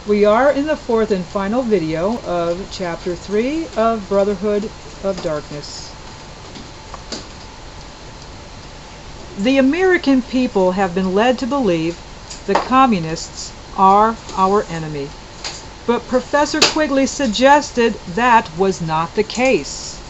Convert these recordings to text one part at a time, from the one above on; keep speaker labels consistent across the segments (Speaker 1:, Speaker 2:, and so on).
Speaker 1: We are in the fourth and final video of Chapter 3 of Brotherhood of Darkness. The American people have been led to believe the communists are our enemy. But Professor Quigley suggested that was not the case.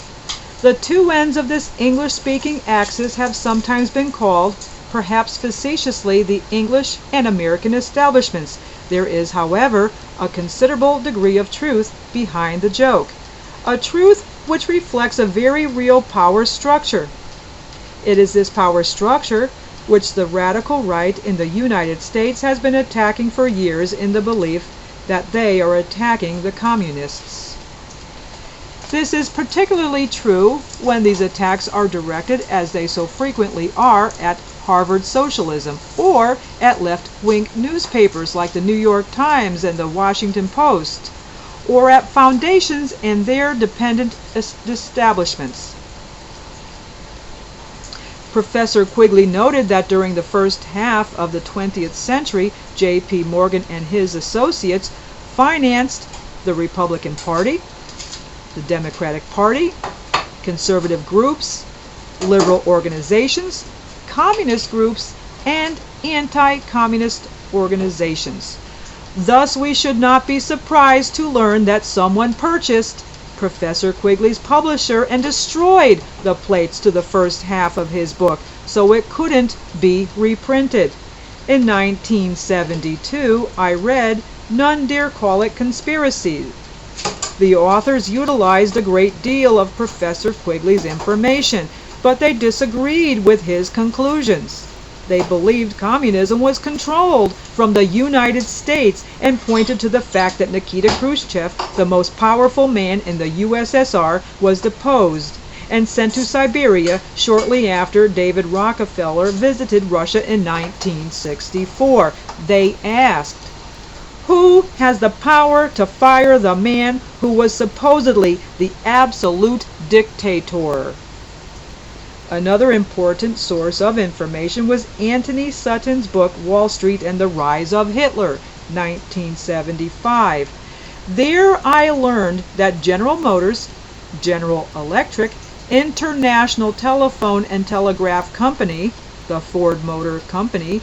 Speaker 1: The two ends of this English-speaking axis have sometimes been called, perhaps facetiously, the English and American establishments. There is, however, a considerable degree of truth behind the joke, a truth which reflects a very real power structure. It is this power structure which the radical right in the United States has been attacking for years in the belief that they are attacking the communists. This is particularly true when these attacks are directed, as they so frequently are, at Harvard socialism or at left-wing newspapers like the New York Times and the Washington Post, or at foundations and their dependent establishments. Professor Quigley noted that during the first half of the 20th century, J.P. Morgan and his associates financed the Republican Party, the Democratic Party, conservative groups, liberal organizations, communist groups, and anti-communist organizations. Thus, we should not be surprised to learn that someone purchased Professor Quigley's publisher and destroyed the plates to the first half of his book, so it couldn't be reprinted. In 1972, I read None Dare Call It Conspiracy. The authors utilized a great deal of Professor Quigley's information, but they disagreed with his conclusions. They believed communism was controlled from the United States and pointed to the fact that Nikita Khrushchev, the most powerful man in the USSR, was deposed and sent to Siberia shortly after David Rockefeller visited Russia in 1964. They asked, who has the power to fire the man who was supposedly the absolute dictator? Another important source of information was Anthony Sutton's book Wall Street and the Rise of Hitler, 1975. There I learned that General Motors, General Electric, International Telephone and Telegraph Company, the Ford Motor Company,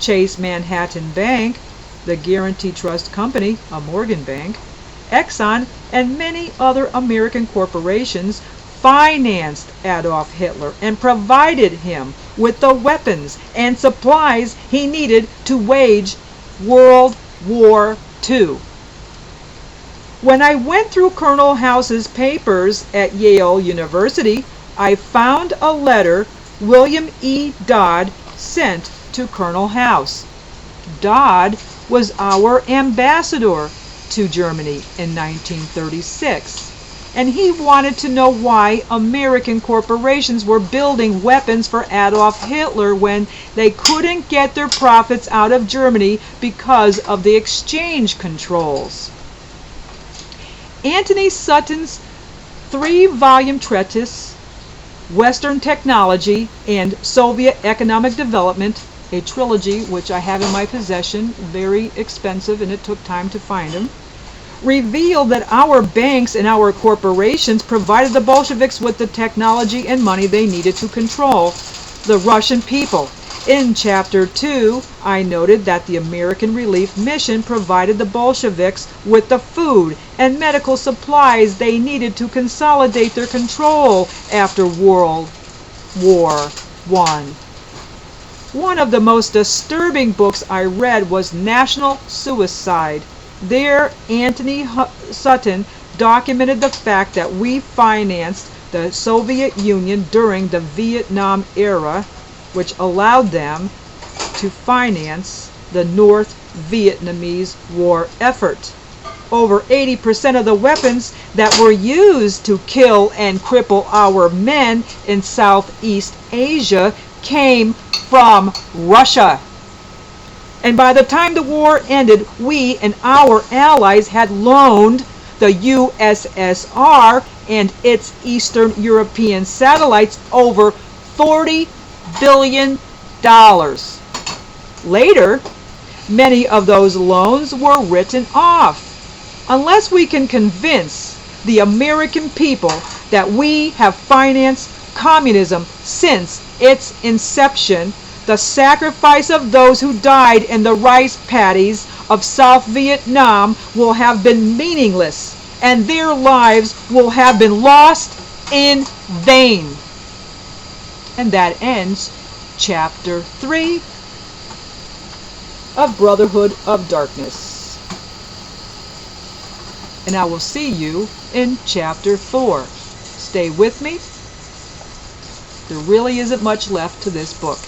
Speaker 1: Chase Manhattan Bank, the Guarantee Trust Company, a Morgan bank, Exxon, and many other American corporations financed Adolf Hitler and provided him with the weapons and supplies he needed to wage World War II. When I went through Colonel House's papers at Yale University, I found a letter William E. Dodd sent to Colonel House. Dodd was our ambassador to Germany in 1936, and he wanted to know why American corporations were building weapons for Adolf Hitler when they couldn't get their profits out of Germany because of the exchange controls. Anthony Sutton's 3-volume treatise, Western Technology and Soviet Economic Development, a trilogy which I have in my possession, very expensive, and it took time to find them, revealed that our banks and our corporations provided the Bolsheviks with the technology and money they needed to control the Russian people. In Chapter 2, I noted that the American Relief Mission provided the Bolsheviks with the food and medical supplies they needed to consolidate their control after World War I. One of the most disturbing books I read was National Suicide. There, Anthony Sutton documented the fact that we financed the Soviet Union during the Vietnam era, which allowed them to finance the North Vietnamese war effort. Over 80% of the weapons that were used to kill and cripple our men in Southeast Asia came from Russia. And by the time the war ended, we and our allies had loaned the USSR and its Eastern European satellites over $40 billion. Later, many of those loans were written off. Unless we can convince the American people that we have financed communism since its inception, the sacrifice of those who died in the rice paddies of South Vietnam will have been meaningless, and their lives will have been lost in vain. And that ends chapter 3 of Brotherhood of Darkness. And I will see you in chapter 4. Stay with me. There really isn't much left to this book.